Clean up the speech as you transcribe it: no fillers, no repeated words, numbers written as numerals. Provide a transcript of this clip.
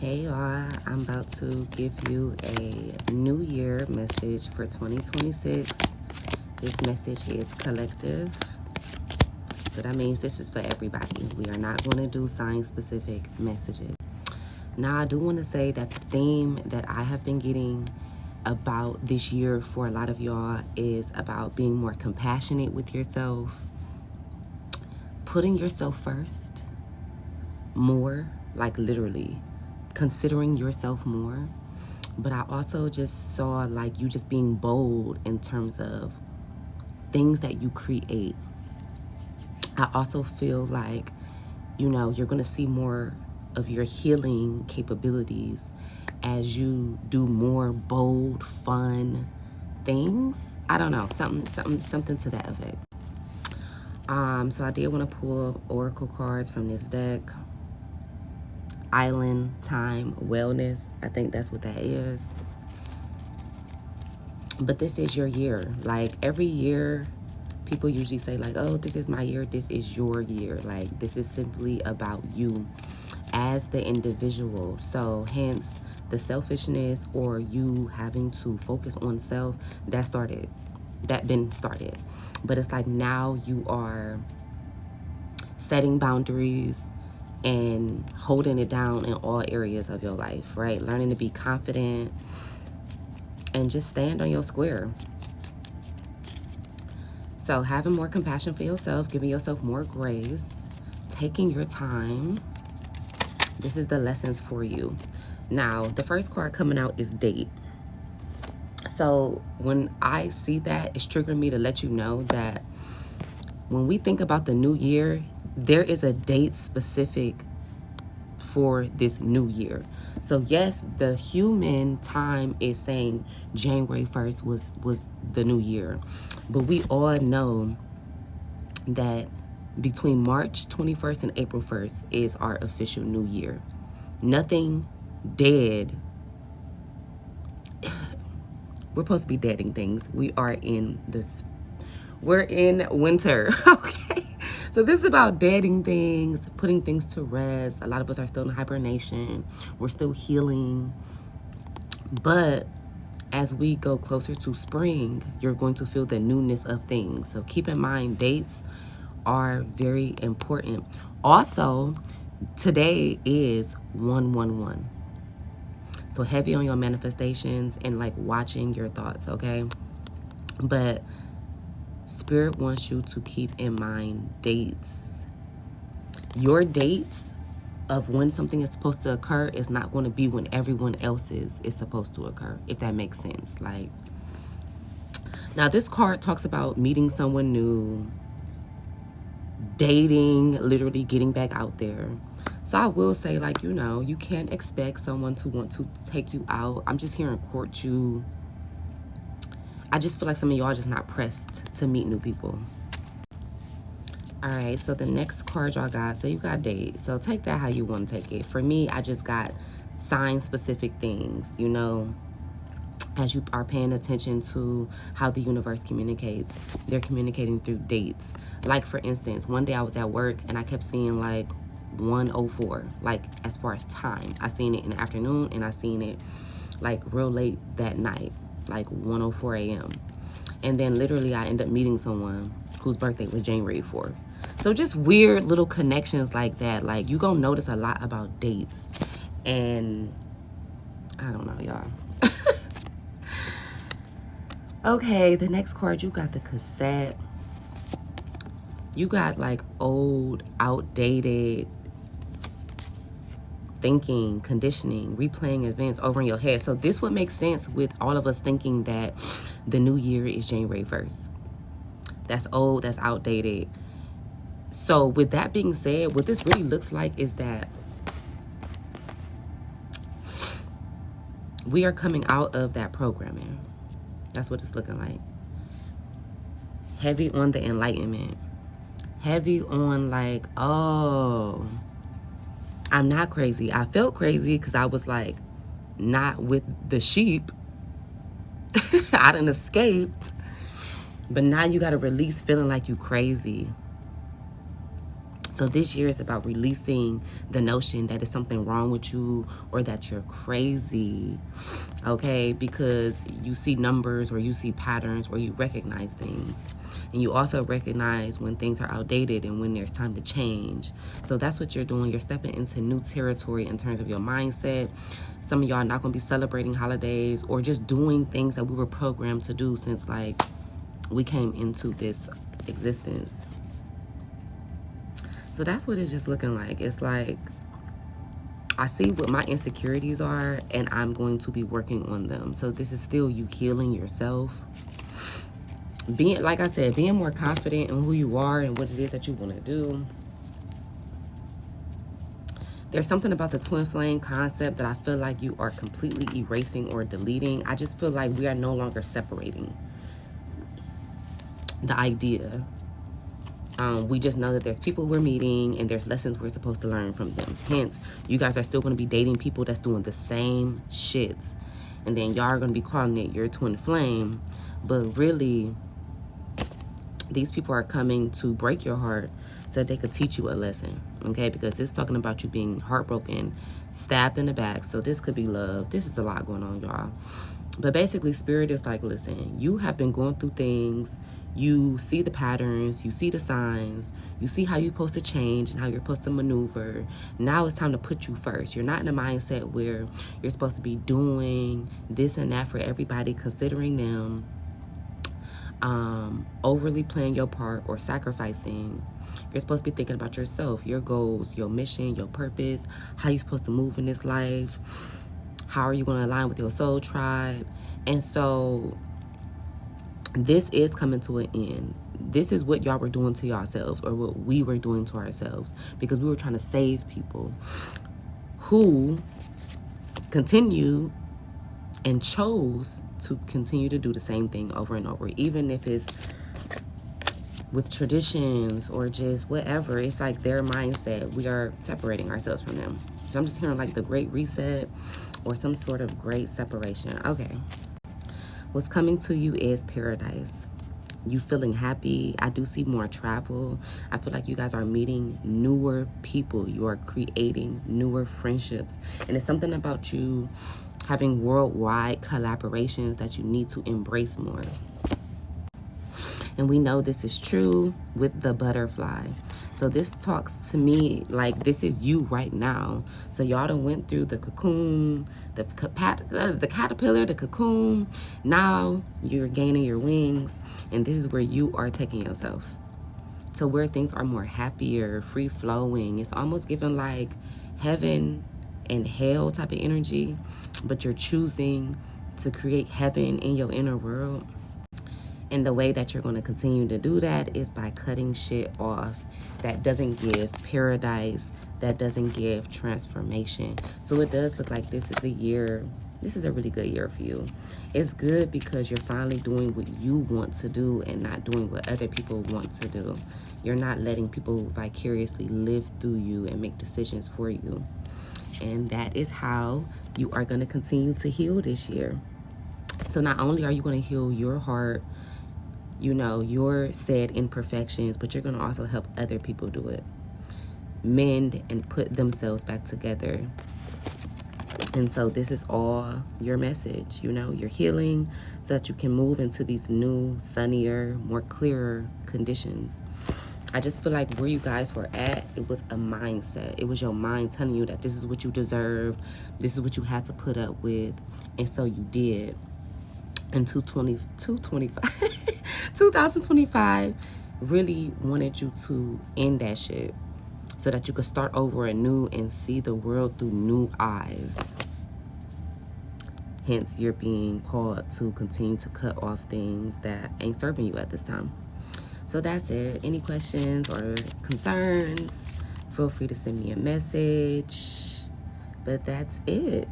Hey y'all, I'm about to give you a new year message for 2026. This message is collective. So that means this is for everybody. We are not going to do sign specific messages. Now, I do want to say that the theme that I have been getting about this year for a lot of y'all is about being more compassionate with yourself, putting yourself first more, like literally considering yourself more. But I also just saw like you just being bold in terms of things that you create. I also feel like, you're going to see more of your healing capabilities as you do more bold, fun things. I don't know, something to that effect. So I did want to pull oracle cards from this deck. Island time wellness, I think that's what that is. But this is your year. Like every year, people usually say like, oh, this is my year, this is your year. Like this is simply about you as the individual. So hence the selfishness or you having to focus on self, that been started. But it's like now you are setting boundaries and holding it down in all areas of your life, right? Learning to be confident and just stand on your square. So having more compassion for yourself, giving yourself more grace, taking your time. This is the lessons for you. Now, the first card coming out is date. So when I see that, it's triggering me to let you know that when we think about the new year, there is a date specific for this new year. So yes, the human time is saying January 1st was the new year. But we all know that between March 21st and April 1st is our official new year. Nothing dead. We're supposed to be deading things. We are in this. We're in winter, okay? So this is about deading things, putting things to rest. A lot of us are still in hibernation. We're still healing. But as we go closer to spring, you're going to feel the newness of things. So keep in mind, dates are very important. Also, today is 111. So heavy on your manifestations and like watching your thoughts, okay? But Spirit wants you to keep in mind dates. Your dates of when something is supposed to occur is not going to be when everyone else's is supposed to occur, if that makes sense. Like, now this card talks about meeting someone new, dating, literally getting back out there. So I will say, like, you can't expect someone to want to take you out. I'm just hearing court you. I just feel like some of y'all are just not pressed to meet new people. All right, so the next card y'all got, so you got date. So take that how you want to take it. For me, I just got sign-specific things, as you are paying attention to how the universe communicates. They're communicating through dates. Like, for instance, one day I was at work and I kept seeing, like, 1:04, like, as far as time. I seen it in the afternoon and I seen it, like, real late that night, like 1:04 a.m. And then literally I ended up meeting someone whose birthday was January 4th. So just weird little connections like that. Like, you gonna notice a lot about dates. And I don't know, y'all. Okay, the next card, you got the cassette. You got like old, outdated thinking, conditioning, replaying events over in your head. So this would make sense with all of us thinking that the new year is January 1st. That's old, that's outdated. So with that being said, what this really looks like is that we are coming out of that programming. That's what it's looking like. Heavy on the enlightenment. Heavy on like, oh, I'm not crazy. I felt crazy because I was like not with the sheep. I done escaped. But now you got to release feeling like you crazy. So this year is about releasing the notion that it's something wrong with you or that you're crazy, okay? Because you see numbers or you see patterns or you recognize things. And you also recognize when things are outdated and when there's time to change. So that's what you're doing. You're stepping into new territory in terms of your mindset. Some of y'all are not going to be celebrating holidays or just doing things that we were programmed to do since, like, we came into this existence. So that's what it's just looking like. It's like, I see what my insecurities are, and I'm going to be working on them. So this is still you healing yourself. Being, like I said, being more confident in who you are and what it is that you want to do. There's something about the twin flame concept that I feel like you are completely erasing or deleting. I just feel like we are no longer separating the idea. We just know that there's people we're meeting and there's lessons we're supposed to learn from them. Hence, you guys are still going to be dating people that's doing the same shit. And then y'all are going to be calling it your twin flame. But really, these people are coming to break your heart so that they could teach you a lesson, okay? Because it's talking about you being heartbroken, stabbed in the back. So this could be love. This is a lot going on, y'all. But basically, Spirit is like, listen, you have been going through things. You see the patterns, you see the signs, you see how you're supposed to change and how you're supposed to maneuver. Now it's time to put you first. You're not in a mindset where you're supposed to be doing this and that for everybody, considering them, overly playing your part or sacrificing. You're supposed to be thinking about yourself, your goals, your mission, your purpose, how you're supposed to move in this life, how are you going to align with your soul tribe. And so this is coming to an end. This is what y'all were doing to yourselves, or what we were doing to ourselves, because we were trying to save people who continue and chose to continue to do the same thing over and over, even if it's with traditions or just whatever. It's like their mindset. We are separating ourselves from them. So I'm just hearing like the great reset or some sort of great separation. Okay. What's coming to you is paradise. You feeling happy. I do see more travel. I feel like you guys are meeting newer people. You are creating newer friendships. And it's something about you having worldwide collaborations that you need to embrace more. And we know this is true with the butterfly. So this talks to me like this is you right now. So y'all done went through the cocoon, the caterpillar, the cocoon. Now you're gaining your wings, and this is where you are taking yourself. So where things are more happier, free flowing. It's almost given like heaven and hell type of energy, but you're choosing to create heaven in your inner world. And the way that you're going to continue to do that is by cutting shit off that doesn't give paradise, that doesn't give transformation. So it does look like this is a year, this is a really good year for you. It's good because you're finally doing what you want to do and not doing what other people want to do. You're not letting people vicariously live through you and make decisions for you. And that is how you are going to continue to heal this year. So not only are you going to heal your heart, you know, your said imperfections, but you're going to also help other people do it. Mend and put themselves back together. And so this is all your message, you know, you're healing so that you can move into these new, sunnier, more clearer conditions. I just feel like where you guys were at, it was a mindset. It was your mind telling you that this is what you deserved. This is what you had to put up with. And so you did. And 2025 really wanted you to end that shit so that you could start over anew and see the world through new eyes. Hence, you're being called to continue to cut off things that ain't serving you at this time. So that's it. Any questions or concerns, feel free to send me a message. But that's it.